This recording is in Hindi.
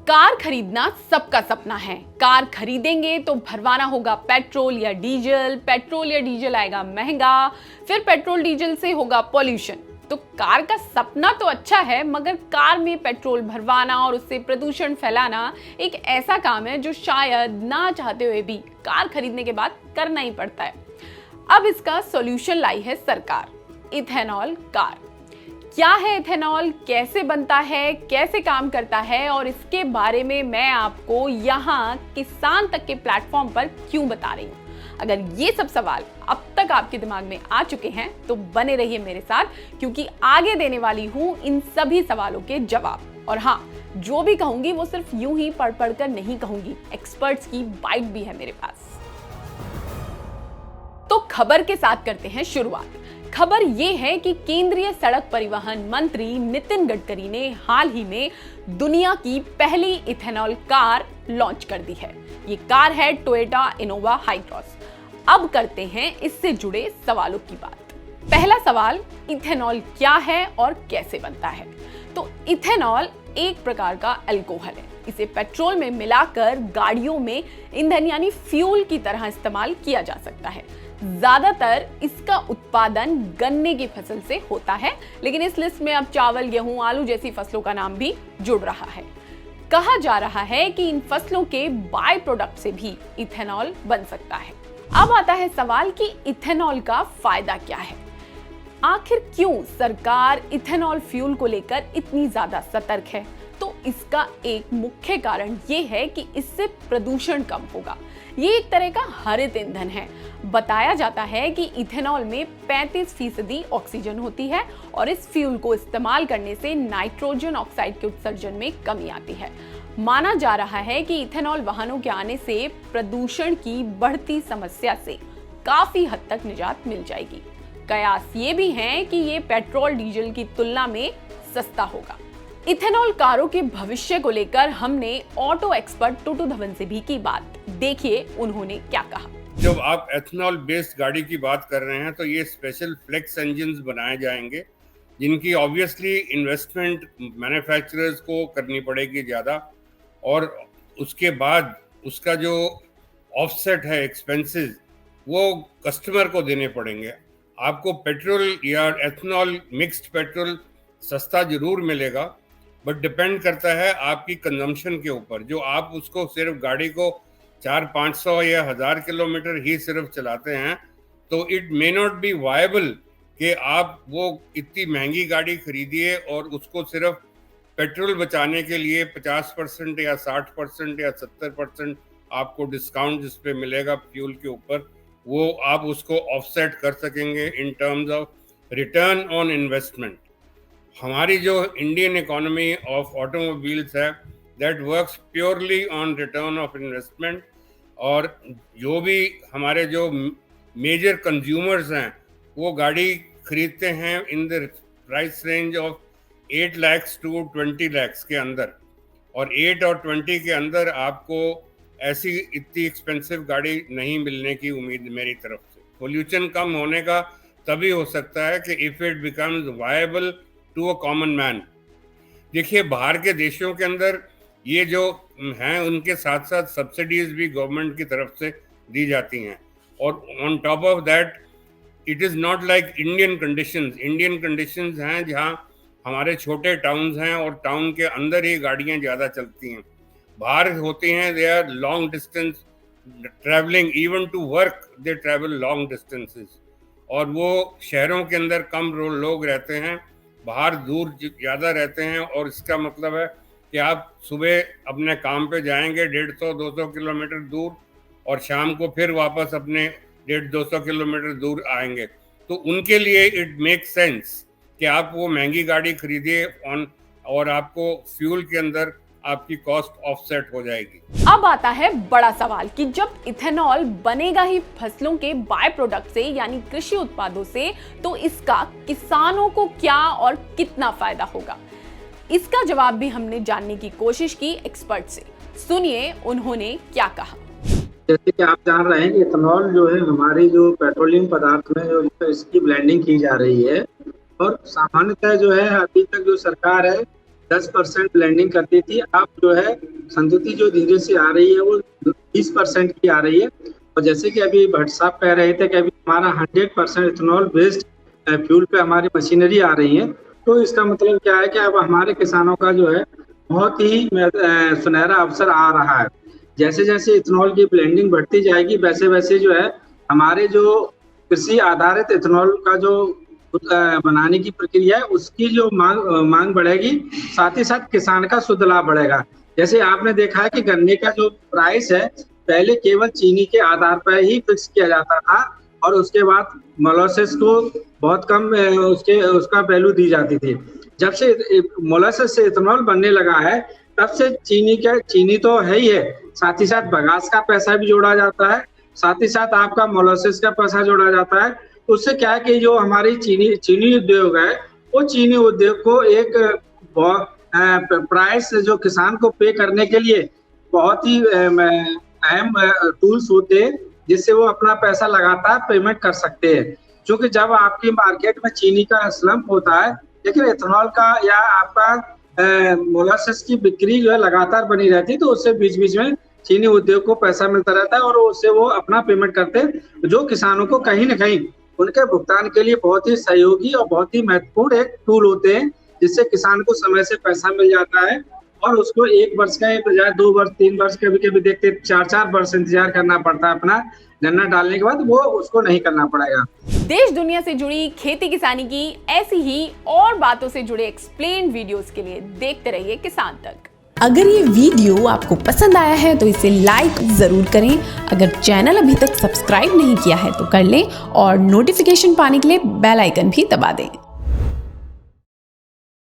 कार खरीदना सबका सपना है। कार खरीदेंगे तो भरवाना होगा पेट्रोल या डीजल आएगा महंगा, फिर पेट्रोल डीजल से होगा पॉल्यूशन। तो कार का सपना तो अच्छा है, मगर कार में पेट्रोल भरवाना और उससे प्रदूषण फैलाना एक ऐसा काम है जो शायद ना चाहते हुए भी कार खरीदने के बाद करना ही पड़ता है। अब इसका सॉल्यूशन लाई है सरकार, इथेनॉल कार। क्या है इथेनॉल, कैसे बनता है, कैसे काम करता है, और इसके बारे में मैं आपको यहाँ किसान तक के प्लेटफॉर्म पर क्यों बता रही हूँ। अगर ये सब सवाल अब तक आपके दिमाग में आ चुके हैं तो बने रहिए मेरे साथ, क्योंकि आगे देने वाली हूँ इन सभी सवालों के जवाब। और हाँ, जो भी कहूंगी वो सिर्फ यूं ही पढ़ कर नहीं कहूंगी, एक्सपर्ट्स की बाइट भी है मेरे पास। तो खबर के साथ करते हैं शुरुआत। खबर ये है कि केंद्रीय सड़क परिवहन मंत्री नितिन गडकरी ने हाल ही में दुनिया की पहली इथेनॉल कार लॉन्च कर दी है। ये कार है टोयोटा इनोवा हाईक्रॉस। अब करते हैं इससे जुड़े सवालों की बात। पहला सवाल, इथेनॉल क्या है और कैसे बनता है। तो इथेनॉल एक प्रकार का अल्कोहल है। इसे पेट्रोल में मिलाकर गाड़ियों में ईंधन यानी फ्यूल की तरह इस्तेमाल किया जा सकता है। ज्यादातर इसका उत्पादन गन्ने की फसल से होता है, लेकिन इस लिस्ट में अब चावल, गेहूं, आलू जैसी फसलों का नाम भी जुड़ रहा है। कहा जा रहा है कि इन फसलों के बाय प्रोडक्ट से भी इथेनॉल बन सकता है। अब आता है सवाल कि इथेनॉल का फायदा क्या है। आखिर क्यों सरकार इथेनॉल फ्यूल को लेकर इतनी ज्यादा सतर्क है। तो इसका एक मुख्य कारण ये है कि इससे प्रदूषण कम होगा। ये एक तरह का हरित ईंधन है। बताया जाता है कि इथेनॉल में 35% ऑक्सीजन होती है और इस फ्यूल को इस्तेमाल करने से नाइट्रोजन ऑक्साइड के उत्सर्जन में कमी आती है। माना जा रहा है कि इथेनॉल वाहनों के आने से प्रदूषण की बढ़ती समस्या से काफी हद तक निजात मिल जाएगी। कयास ये भी है कि ये पेट्रोल डीजल की तुलना में सस्ता होगा। इथेनॉल कारों के भविष्य को लेकर हमने ऑटो एक्सपर्ट टूटू धवन से भी की बात। देखिए उन्होंने क्या कहा। जब आप एथेनॉल बेस्ड गाड़ी की बात कर रहे हैं तो ये स्पेशल फ्लेक्स इंजन्स बनाए जाएंगे, जिनकी ऑब्वियसली इन्वेस्टमेंट मैन्युफैक्चरर्स को करनी पड़ेगी ज़्यादा, और उसके बाद उसका जो ऑफसेट है एक्सपेंसेस वो कस्टमर को देने पड़ेंगे। आपको पेट्रोल या एथेनॉल मिक्स्ड पेट्रोल सस्ता जरूर मिलेगा, बट डिपेंड करता है आपकी कंजम्पशन के ऊपर। जो आप उसको सिर्फ गाड़ी को 400-500 या 1000 किलोमीटर ही सिर्फ चलाते हैं तो it may not be viable कि आप वो इतनी महंगी गाड़ी खरीदिए और उसको सिर्फ पेट्रोल बचाने के लिए 50% या 60% या 70% आपको डिस्काउंट जिस पे मिलेगा फ्यूल के ऊपर, वो आप उसको ऑफसेट कर सकेंगे in terms of return on investment. हमारी जो इंडियन इकोनॉमी ऑफ ऑटोमोबाइल्स है that works purely on return of investment, और जो भी हमारे जो मेजर कंज्यूमर्स हैं वो गाड़ी खरीदते हैं in the price range of 8 lakh to 20 lakh के अंदर, और 8 और 20 के अंदर आपको ऐसी इतनी एक्सपेंसिव गाड़ी नहीं मिलने की उम्मीद मेरी तरफ से। पोल्यूशन कम होने का तभी हो सकता है कि if it becomes viable to a common man. देखिए, बाहर के देशों के अंदर ये जो हैं उनके साथ साथ सब्सिडीज भी गवर्नमेंट की तरफ से दी जाती हैं, और on top of that it is not like Indian conditions. Indian conditions हैं जहाँ हमारे छोटे टाउन्स हैं और टाउन के अंदर ही गाड़ियाँ ज़्यादा चलती हैं। बाहर होती हैं, they are long distance travelling, even to work they travel long distances, और वो शहरों के अंदर कम लोग रहते हैं, बाहर दूर ज़्यादा रहते हैं। और इसका मतलब है कि आप सुबह अपने काम पे जाएंगे 150-200 किलोमीटर दूर, और शाम को फिर वापस अपने 150-200 किलोमीटर दूर आएंगे। तो उनके लिए इट मेक सेंस कि आप वो महंगी गाड़ी खरीदिए और आपको फ्यूल के अंदर आपकी कॉस्ट ऑफसेट हो जाएगी। अब आता है बड़ा सवाल कि जब इथेनॉल बनेगा ही फसलों के बाय प्रोडक्ट से यानी कृषि उत्पादों से, तो इसका किसानों को क्या और कितना फायदा होगा। इसका जवाब भी हमने जानने की कोशिश की एक्सपर्ट से। सुनिए उन्होंने क्या कहा। जैसे कि आप जान रहे हैं कि इथेनॉल जो है हमारी जो पेट्रोलियम पदार्थ में जो इसकी ब्लेंडिंग की जा रही है, और सामान्यतः जो है अभी तक जो सरकार है 10% ब्लेंडिंग करती थी, अब जो है संतुति जो धीरे से आ रही है वो 20% की आ रही है। और जैसे कि अभी भट्ट साहब कह रहे थे कि अभी हमारा 100% इथेनॉल बेस्ड फ्यूल पे हमारी मशीनरी आ रही है, तो इसका मतलब क्या है कि अब हमारे किसानों का जो है बहुत ही सुनहरा अवसर आ रहा है। जैसे जैसे इथेनॉल की ब्लेंडिंग बढ़ती जाएगी वैसे वैसे जो है हमारे जो कृषि आधारित इथेनॉल का जो बनाने की प्रक्रिया है उसकी जो मांग बढ़ेगी, साथ ही साथ किसान का शुद्ध लाभ बढ़ेगा। जैसे आपने देखा है कि गन्ने का जो प्राइस है पहले केवल चीनी के आधार पर ही फिक्स किया जाता था और उसके बाद मोलासेस को बहुत कम उसका वैल्यू दी जाती थी। जब से मोलासेस से इथेनॉल बनने लगा है तब से चीनी तो है ही है, साथ ही साथ बगास का पैसा भी जोड़ा जाता है, साथ ही साथ आपका मोलासेस का पैसा जोड़ा जाता है। तो उससे क्या है कि जो हमारी चीनी उद्योग है वो चीनी उद्योग को एक प्राइस जो किसान को पे करने के लिए बहुत ही अहम टूल्स होते हैं जिससे वो अपना पैसा लगातार पेमेंट कर सकते हैं। क्योंकि जब आपकी मार्केट में चीनी का स्लम्प होता है लेकिन इथेनॉल का या आपका मोलासेस की बिक्री जो है लगातार बनी रहती है, तो उससे बीच बीच में चीनी उद्योग को पैसा मिलता रहता है और उससे वो अपना पेमेंट करते हैं, जो किसानों को कहीं ना कहीं उनके भुगतान के लिए बहुत ही सहयोगी और बहुत ही महत्वपूर्ण एक टूल होते हैं, जिससे किसान को समय से पैसा मिल जाता है और उसको 1 वर्ष का बजाय 2 वर्ष 3 वर्ष कभी कभी देखते 4 वर्ष इंतजार करना पड़ता है अपना गन्ना डालने के बाद, वो उसको नहीं करना पड़ेगा। देश दुनिया से जुड़ी खेती किसानी की ऐसी ही और बातों से जुड़े एक्सप्लेन वीडियोस के लिए देखते रहिए किसान तक। अगर ये वीडियो आपको पसंद आया है तो इसे लाइक जरूर करें। अगर चैनल अभी तक सब्सक्राइब नहीं किया है तो कर लें और नोटिफिकेशन पाने के लिए बेल आइकन भी दबा दें।